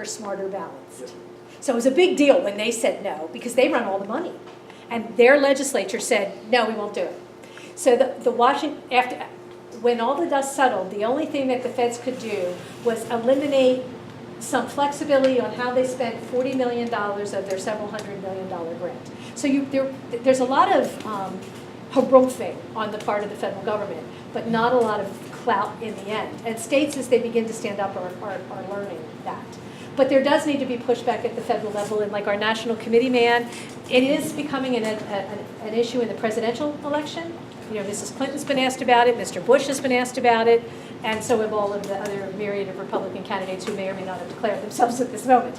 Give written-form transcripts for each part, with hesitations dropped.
smarter balanced. So it was a big deal when they said no, because they run all the money. And their legislature said, no, we won't do it. So the Washington, when all the dust settled, the only thing that the feds could do was eliminate some flexibility on how they spent $40 million of their several $100 million grant. So there's a lot of harumph on the part of the federal government, but not a lot of clout in the end. And states, as they begin to stand up, are learning that. But there does need to be pushback at the federal level, and like our national committee man, it is becoming an issue in the presidential election. You know, Mrs. Clinton's been asked about it, Mr. Bush has been asked about it, and so have all of the other myriad of Republican candidates who may or may not have declared themselves at this moment,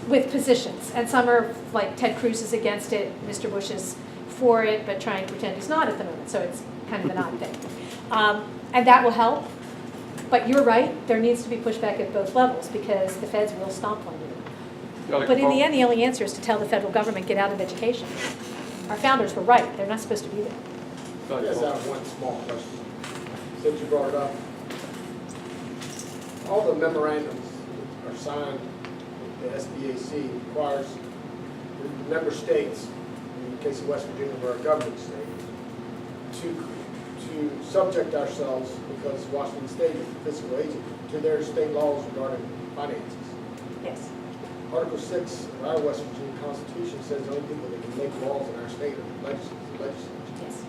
with positions. And some are, like Ted Cruz is against it, Mr. Bush is for it, but trying to pretend he's not at the moment, so it's kind of an odd thing. And that will help. But you're right, there needs to be pushback at both levels because the feds will stomp on you. But in the end, the only answer is to tell the federal government, get out of education. Our founders were right, they're not supposed to be there. I just have one small question, since you brought it up. All the memorandums are signed, the SBAC requires the member states, in the case of West Virginia, we're a governing state, to subject ourselves, because Washington State is the fiscal agent, to their state laws regarding finances. Yes. Article 6 of our West Virginia Constitution says the only people that can make laws in our state are the legislature. Yes.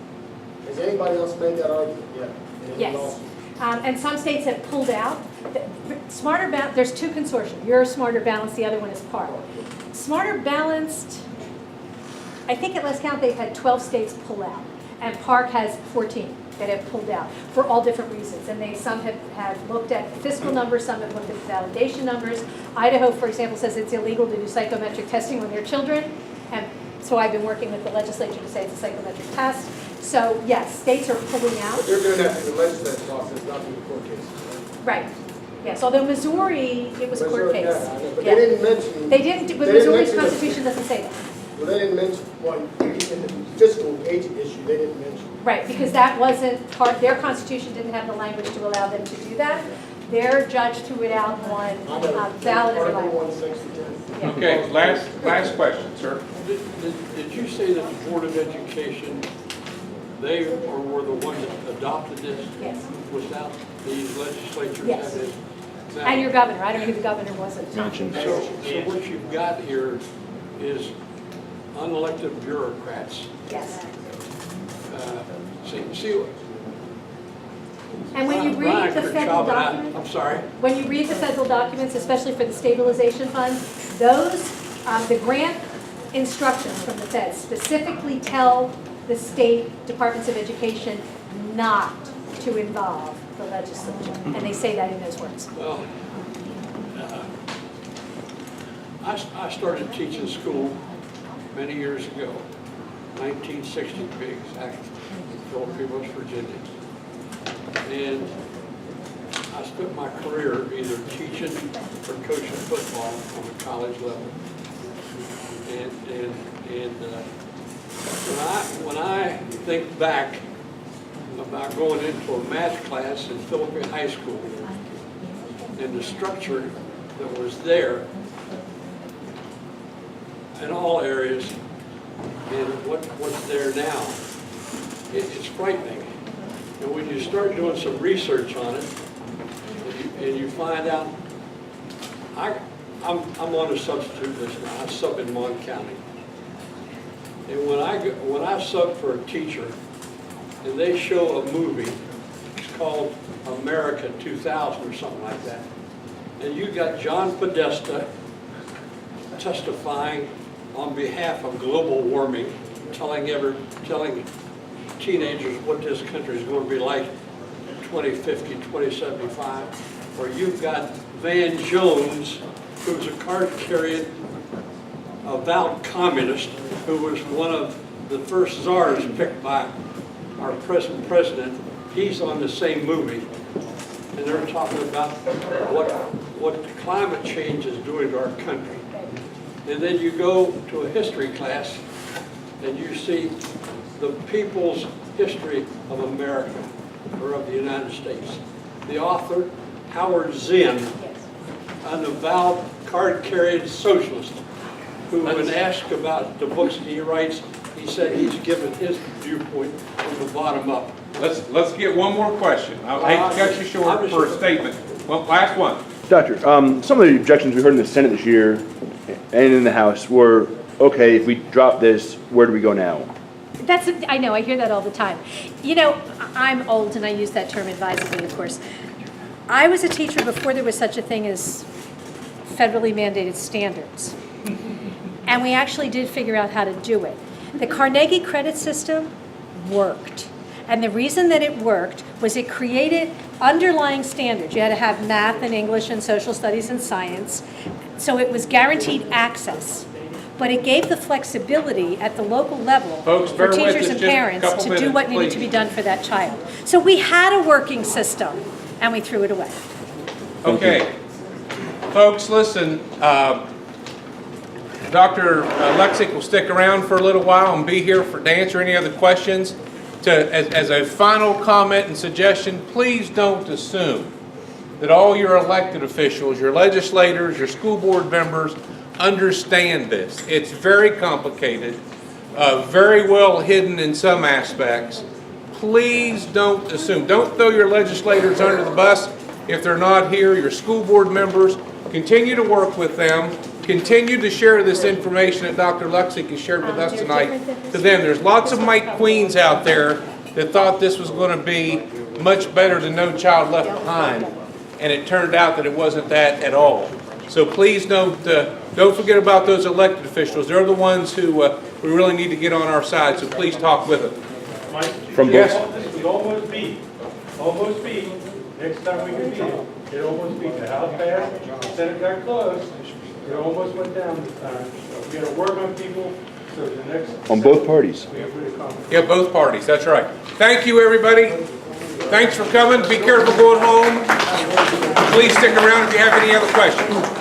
Has anybody else made that argument yet? Yes. And some states have pulled out. There's two consortia. You're Smarter Balanced, the other one is PARC. Smarter Balanced, I think at last count they've had 12 states pull out, and PARC has 14 that have pulled out for all different reasons. And some have looked at fiscal numbers, some have looked at validation numbers. Idaho, for example, says it's illegal to do psychometric testing on their children. And so I've been working with the legislature to say it's a psychometric test. So yes, states are pulling out. But they're doing that through the legislative process, not through the court case. Right. Yes, although Missouri, it was a court case. Yeah, I know, but they didn't mention. They didn't, but Missouri's constitution doesn't say that. Well, they didn't mention, well, in the fiscal agent issue, they didn't mention. Right, because that wasn't part, their constitution didn't have the language to allow them to do that. Their judge threw it out on valid and Article viable. 160. Yeah. Okay, last question, sir. Did you say that the Board of Education, they were the ones that adopted this? Yes. Without these legislatures? Yes. having- Now, And your governor, I don't know who the governor was at the time. So what you've got here is unelected bureaucrats. Yes. See, And when you read Brian the could federal chop it out. documents, I'm sorry. when you read the federal documents, especially for the stabilization fund, those, the grant instructions from the feds specifically tell the state departments of education not to involve the legislature. And they say that in those words. Well, I started teaching school many years ago, 1960 to be exact, in Philadelphia, West Virginia. And I spent my career either teaching or coaching football on the college level. And when I think back about going into a math class in Philadelphia High School and the structure that was there in all areas and what's there now, it's frightening. And when you start doing some research on it, and you find out, I'm on a substitute list now. I sub in Mon County, and when I sub for a teacher, and they show a movie, it's called America 2000 or something like that, and you got John Podesta testifying on behalf of global warming, telling teenagers what this country is going to be like 2050, 2075, or you've got Van Jones, who's a card-carrying avowed communist, who was one of the first czars picked by our present president. He's on the same movie, and they're talking about what climate change is doing to our country. And then you go to a history class, and you see the people's history of America, or of the United States. The author, Howard Zinn, an avowed card-carrying socialist who, when asked about the books that he writes, he said he's given his viewpoint from the bottom up. Let's get one more question. I hate to cut you short for a statement. Well, last one. Doctor, some of the objections we heard in the Senate this year and in the House were, okay, if we drop this, where do we go now? I know, I hear that all the time. You know, I'm old and I use that term advisedly, of course. I was a teacher before there was such a thing as federally mandated standards. And we actually did figure out how to do it. The Carnegie credit system worked. And the reason that it worked was it created underlying standards. You had to have math and English and social studies and science. So it was guaranteed access. But it gave the flexibility at the local level Folks, for bear with teachers us and just a parents couple to do what minutes, needed to please. be done for that child. So we had a working system, and we threw it away. Okay. Folks, listen, Dr. Luksik will stick around for a little while and be here to answer any other questions. As a final comment and suggestion, please don't assume that all your elected officials, your legislators, your school board members understand this. It's very complicated, very well hidden in some aspects. Please don't assume. Don't throw your legislators under the bus if they're not here. Your school board members, continue to work with them. Continue to share this information that Dr. Luksik has shared with us tonight to them. There's lots of Mike Queens out there that thought this was going to be much better than No Child Left Behind, and it turned out that it wasn't that at all. So please don't forget about those elected officials. They're the ones who we really need to get on our side, so please talk with them. Mike, From Yes. we almost beat, next time we can beat it. It almost beat, the House passed, the Senate got close, it almost went down this time. So we gotta work on people, so the next. On both parties. We have to accomplish. Yeah, both parties, that's right. Thank you, everybody. Thanks for coming. Be careful going home. Please stick around if you have any other questions.